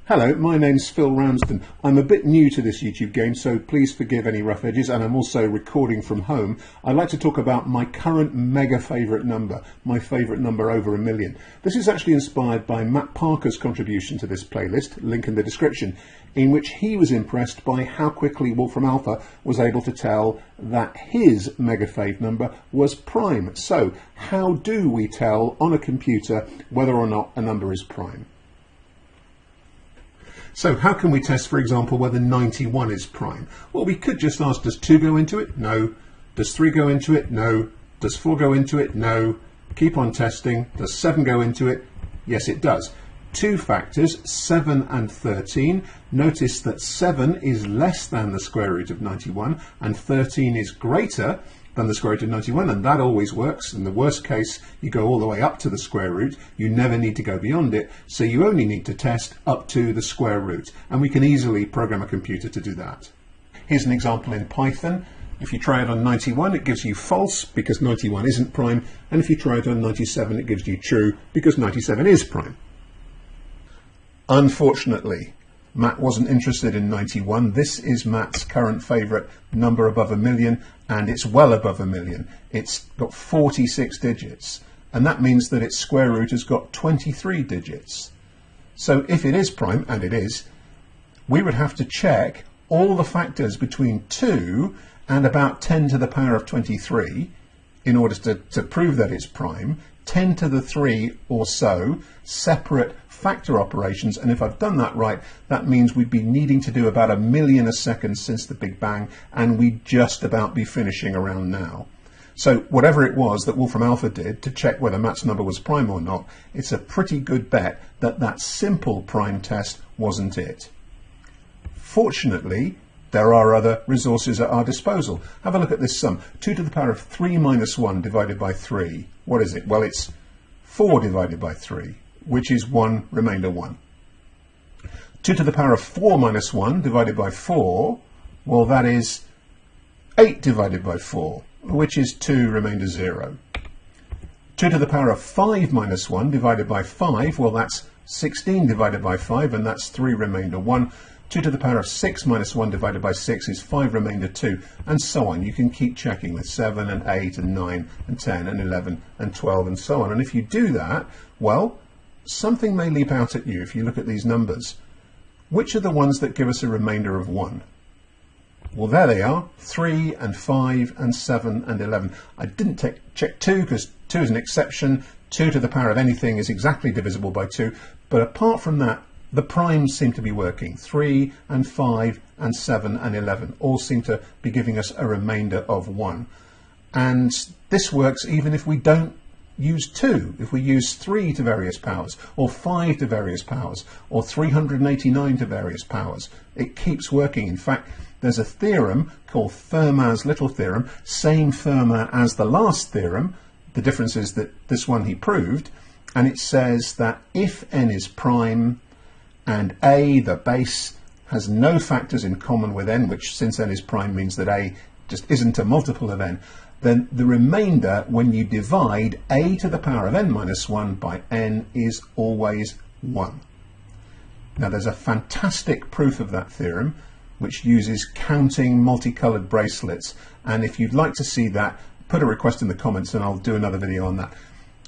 Hello, my name's Phil Ramsden. I'm a bit new to this YouTube game, so please forgive any rough edges, and I'm also recording from home. I'd like to talk about my current mega favourite number, my favourite number over 1 million. This is actually inspired by Matt Parker's contribution to this playlist, link in the description, in which he was impressed by how quickly Wolfram Alpha was able to tell that his mega fave number was prime. So, how do we tell on a computer whether or not a number is prime? So how can we test, for example, whether 91 is prime? Well, we could just ask, does 2 go into it? No. Does 3 go into it? No. Does 4 go into it? No. Keep on testing. Does 7 go into it? Yes, it does. Two factors, 7 and 13. Notice that 7 is less than the square root of 91 and 13 is greater than the square root of 91, and that always works. In the worst case, you go all the way up to the square root. You never need to go beyond it, so you only need to test up to the square root, and we can easily program a computer to do that. Here's an example in Python. If you try it on 91, it gives you false because 91 isn't prime, and if you try it on 97, it gives you true because 97 is prime. Unfortunately, Matt wasn't interested in 91. This is Matt's current favourite number above 1 million, and it's well above 1 million. It's got 46 digits, and that means that its square root has got 23 digits. So if it is prime, and it is, we would have to check all the factors between 2 and about 10 to the power of 23 in order to prove that it's prime. 10 to the 3 or so separate factor operations, and if I've done that right, that means we'd be needing to do about 1 million a second since the Big Bang, and we'd just about be finishing around now. So whatever it was that Wolfram Alpha did to check whether Matt's number was prime or not, it's a pretty good bet that that simple prime test wasn't it. Fortunately, there are other resources at our disposal. Have a look at this sum. 2 to the power of 3 minus 1 divided by 3. What is it? Well, it's 4 divided by 3, which is 1 remainder 1. 2 to the power of 4 minus 1 divided by 4, well, that is 8 divided by 4, which is 2 remainder 0. 2 to the power of 5 minus 1 divided by 5, well, that's 16 divided by 5, and that's 3 remainder 1. 2 to the power of 6 minus 1 divided by 6 is 5 remainder 2, and so on. You can keep checking with 7 and 8 and 9 and 10 and 11 and 12 and so on. And if you do that, well, something may leap out at you if you look at these numbers. Which are the ones that give us a remainder of 1? Well, there they are, 3 and 5 and 7 and 11. I didn't check 2 because 2 is an exception. 2 to the power of anything is exactly divisible by 2. But apart from that, the primes seem to be working. 3 and 5 and 7 and 11 all seem to be giving us a remainder of 1. And this works even if we don't use 2. If we use 3 to various powers, or 5 to various powers, or 389 to various powers, it keeps working. In fact, there's a theorem called Fermat's little theorem, same Fermat as the last theorem. The difference is that this one he proved, and it says that if n is prime, and a, the base, has no factors in common with n, which since n is prime means that a just isn't a multiple of n, then the remainder when you divide a to the power of n minus 1 by n is always 1. Now there's a fantastic proof of that theorem which uses counting multicoloured bracelets, and if you'd like to see that, put a request in the comments and I'll do another video on that.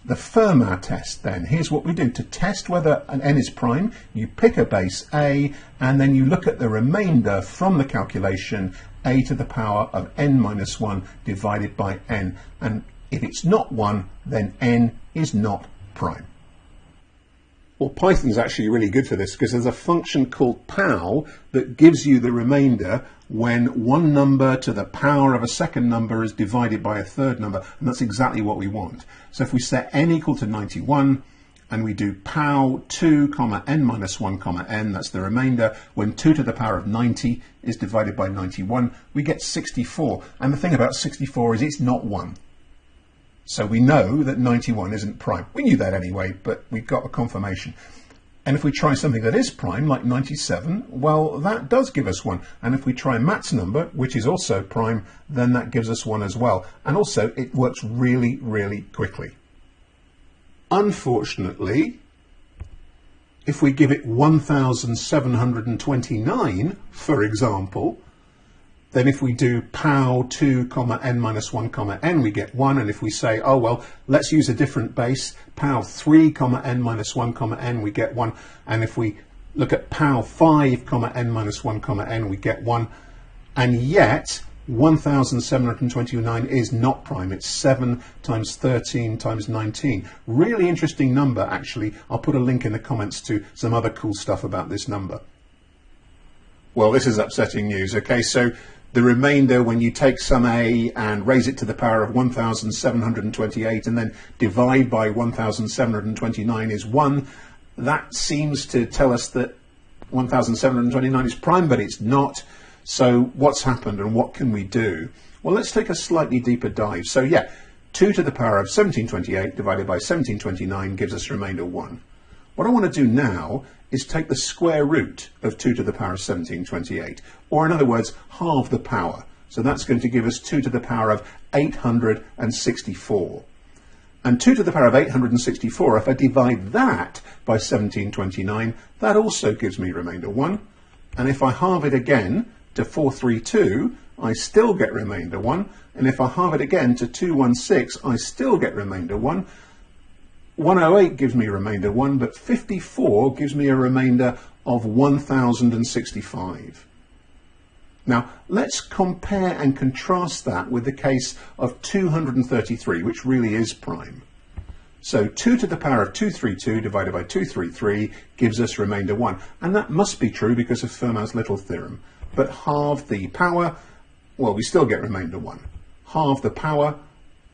The Fermat test then, here's what we do. To test whether an n is prime, you pick a base a and then you look at the remainder from the calculation, a to the power of n minus 1 divided by n, and if it's not 1, then n is not prime. Well, Python's actually really good for this because there's a function called pow that gives you the remainder when one number to the power of a second number is divided by a third number, and that's exactly what we want. So if we set n equal to 91 and we do pow 2 comma n minus 1 comma n, that's the remainder, when 2 to the power of 90 is divided by 91, we get 64. And the thing about 64 is it's not 1. So we know that 91 isn't prime. We knew that anyway, but we got a confirmation. And if we try something that is prime, like 97, well, that does give us 1. And if we try Matt's number, which is also prime, then that gives us 1 as well. And also, it works really, really quickly. Unfortunately, if we give it 1729, for example, then if we do pow 2, n minus 1, n, we get 1. And if we say, oh, well, let's use a different base, pow 3, n minus 1, n, we get 1. And if we look at pow 5, n minus 1, n, we get 1. And yet, 1729 is not prime. It's 7 times 13 times 19. Really interesting number, actually. I'll put a link in the comments to some other cool stuff about this number. Well, this is upsetting news. Okay, so the remainder, when you take some a and raise it to the power of 1728 and then divide by 1729 is 1, that seems to tell us that 1729 is prime, but it's not. So what's happened and what can we do? Well, let's take a slightly deeper dive. So yeah, 2 to the power of 1728 divided by 1729 gives us remainder 1. What I want to do now is take the square root of 2 to the power of 1728, or in other words, halve the power. So that's going to give us 2 to the power of 864. And 2 to the power of 864, if I divide that by 1729, that also gives me remainder 1. And if I halve it again to 432, I still get remainder 1. And if I halve it again to 216, I still get remainder 1. 108 gives me remainder 1, but 54 gives me a remainder of 1065. Now, let's compare and contrast that with the case of 233, which really is prime. So 2 to the power of 232 divided by 233 gives us remainder 1. And that must be true because of Fermat's little theorem. But halve the power, well, we still get remainder 1. Halve the power,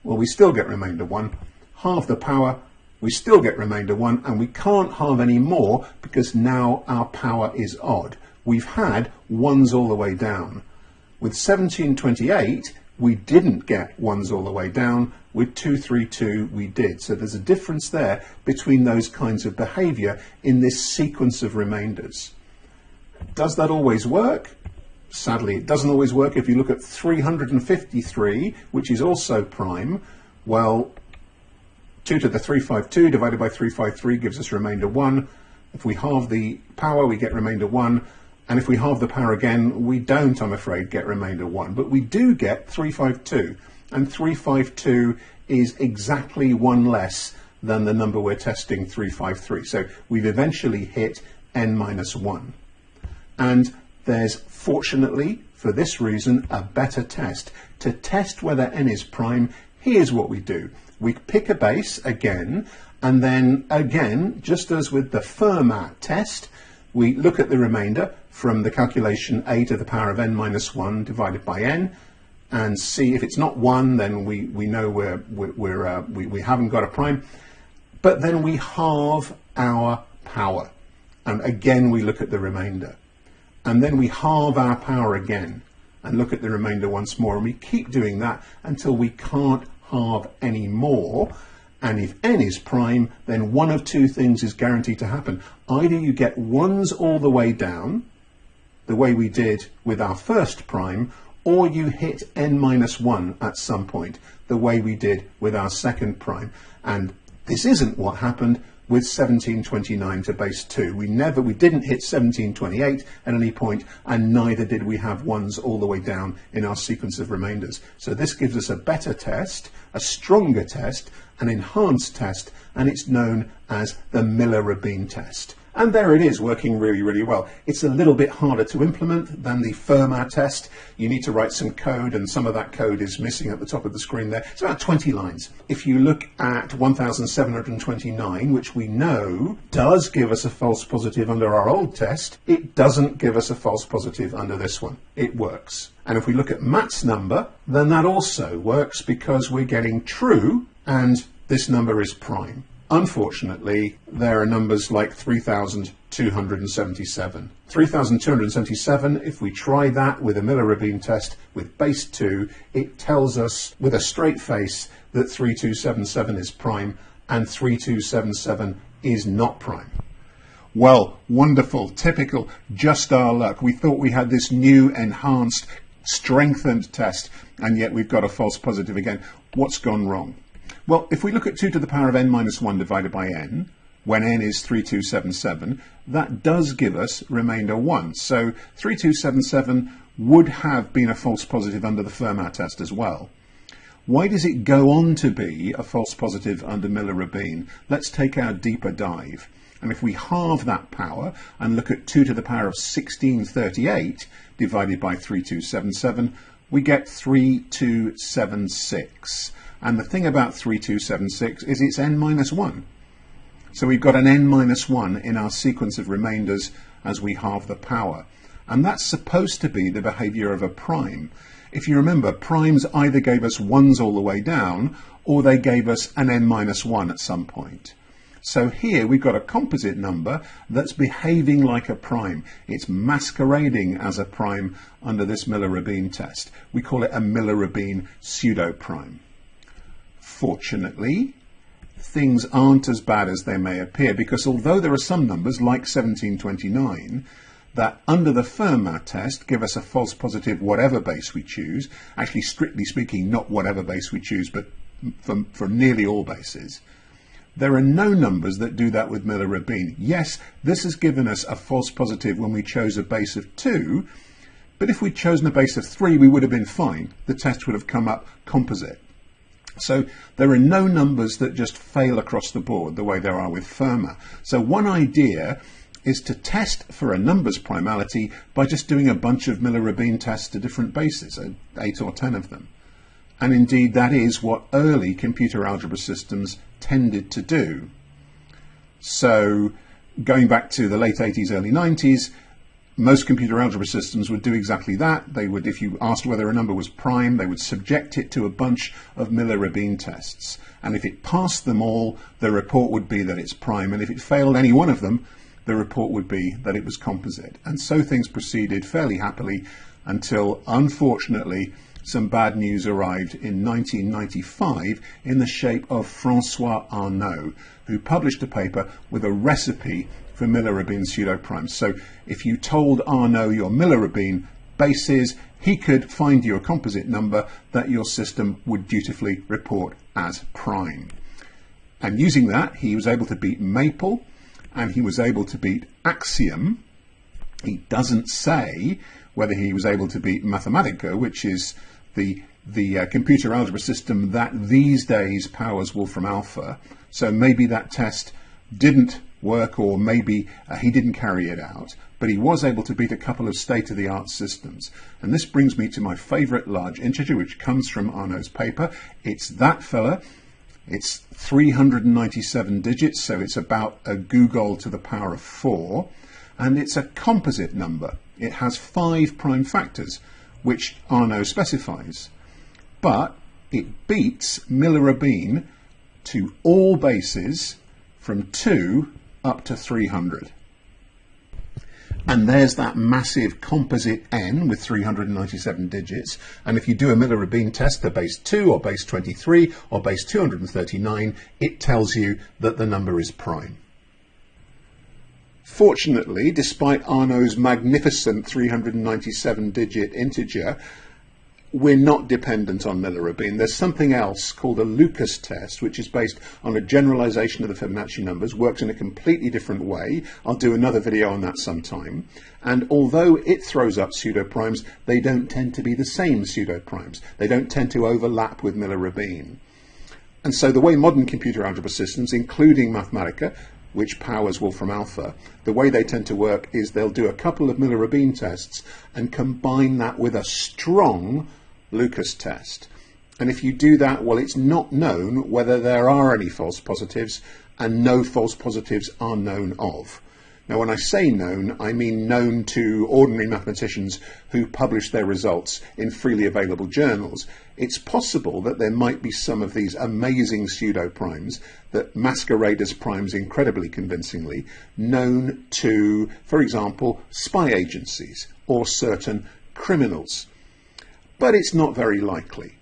well, we still get remainder 1. Halve the power, we still get remainder 1. And we can't halve any more because now our power is odd. We've had 1s all the way down. With 1728, we didn't get 1s all the way down. With 232, we did. So there's a difference there between those kinds of behavior in this sequence of remainders. Does that always work? Sadly, it doesn't always work. If you look at 353, which is also prime, well, 2 to the 352 divided by 353 gives us remainder 1. If we halve the power, we get remainder 1. And if we halve the power again, we don't, I'm afraid, get remainder 1. But we do get 352. And 352 is exactly 1 less than the number we're testing, 353. So we've eventually hit n minus 1. And there's, fortunately, for this reason, a better test. To test whether n is prime, here's what we do. We pick a base again, and then again, just as with the Fermat test, we look at the remainder from the calculation a to the power of n minus 1 divided by n, and see if it's not 1, then we know we haven't got a prime. But then we halve our power, and again we look at the remainder. And then we halve our power again and look at the remainder once more, and we keep doing that until we can't halve any more. And if n is prime, then one of two things is guaranteed to happen. Either you get 1s all the way down, the way we did with our first prime, or you hit n minus 1 at some point, the way we did with our second prime. And this isn't what happened with 1729 to base 2. We didn't hit 1728 at any point, and neither did we have 1s all the way down in our sequence of remainders. So this gives us a better test, a stronger test, an enhanced test, and it's known as the Miller-Rabin test. And there it is, working really, really well. It's a little bit harder to implement than the Fermat test. You need to write some code, and some of that code is missing at the top of the screen there. It's about 20 lines. If you look at 1729, which we know does give us a false positive under our old test, it doesn't give us a false positive under this one. It works. And if we look at Matt's number, then that also works because we're getting true, and this number is prime. Unfortunately, there are numbers like 3,277. 3,277, if we try that with a Miller-Rabin test with base 2, it tells us with a straight face that 3277 is prime and 3277 is not prime. Well, wonderful, typical, just our luck. We thought we had this new, enhanced, strengthened test, and yet we've got a false positive again. What's gone wrong? Well, if we look at 2 to the power of n minus 1 divided by n, when n is 3277, that does give us remainder 1. So 3277 would have been a false positive under the Fermat test as well. Why does it go on to be a false positive under Miller-Rabin? Let's take our deeper dive. And if we halve that power and look at 2 to the power of 1638 divided by 3277, we get 3276. And the thing about 3276 is it's n minus 1. So we've got an n minus 1 in our sequence of remainders as we halve the power. And that's supposed to be the behavior of a prime. If you remember, primes either gave us 1s all the way down, or they gave us an n minus 1 at some point. So here we've got a composite number that's behaving like a prime. It's masquerading as a prime under this Miller-Rabin test. We call it a Miller-Rabin pseudoprime. Fortunately, things aren't as bad as they may appear, because although there are some numbers, like 1729, that under the Fermat test give us a false positive whatever base we choose, actually strictly speaking not whatever base we choose, but for nearly all bases, there are no numbers that do that with Miller-Rabin. Yes, this has given us a false positive when we chose a base of 2, but if we'd chosen a base of 3 we would have been fine. The test would have come up composite. So there are no numbers that just fail across the board the way there are with Fermat. So one idea is to test for a numbers primality by just doing a bunch of Miller-Rabin tests to different bases, 8 or 10 of them. And indeed that is what early computer algebra systems tended to do. So going back to the late 80s, early 90s, most computer algebra systems would do exactly that. They would, if you asked whether a number was prime, they would subject it to a bunch of Miller-Rabin tests. And if it passed them all, the report would be that it's prime. And if it failed any one of them, the report would be that it was composite. And so things proceeded fairly happily until, unfortunately, some bad news arrived in 1995 in the shape of François Arnaud, who published a paper with a recipe for Miller-Rabin pseudoprimes. So if you told Arnaud your Miller-Rabin bases, he could find you a composite number that your system would dutifully report as prime. And using that, he was able to beat Maple, and he was able to beat Axiom. He doesn't say whether he was able to beat Mathematica, which is the computer algebra system that these days powers Wolfram Alpha. So maybe that test didn't work, or maybe he didn't carry it out, but he was able to beat a couple of state-of-the-art systems. And this brings me to my favorite large integer, which comes from Arnaud's paper. It's that fella. It's 397 digits, so it's about a googol to the power of 4, and it's a composite number. It has 5 prime factors, which Arnaud specifies, but it beats Miller-Rabin to all bases from 2 up to 300. And there's that massive composite n with 397 digits. And if you do a Miller-Rabin test for base 2 or base 23 or base 239, it tells you that the number is prime. Fortunately, despite Arnaud's magnificent 397-digit integer, we're not dependent on Miller-Rabin. There's something else called a Lucas test, which is based on a generalization of the Fibonacci numbers, works in a completely different way. I'll do another video on that sometime. And although it throws up pseudoprimes, they don't tend to be the same pseudoprimes. They don't tend to overlap with Miller-Rabin. And so the way modern computer algebra systems, including Mathematica, which powers Wolfram Alpha, the way they tend to work is they'll do a couple of Miller-Rabin tests and combine that with a strong Lucas test. And if you do that, well, it's not known whether there are any false positives, and no false positives are known of. Now, when I say known, I mean known to ordinary mathematicians who publish their results in freely available journals. It's possible that there might be some of these amazing pseudoprimes that masquerade as primes incredibly convincingly, known to, for example, spy agencies or certain criminals. But it's not very likely.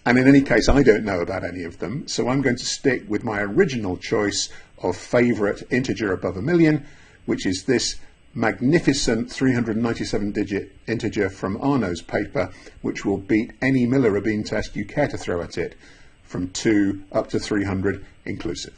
And in any case, I don't know about any of them, so I'm going to stick with my original choice of favourite integer above a million, which is this magnificent 397-digit integer from Arnaud's paper, which will beat any Miller-Rabin test you care to throw at it, from 2 up to 300 inclusive.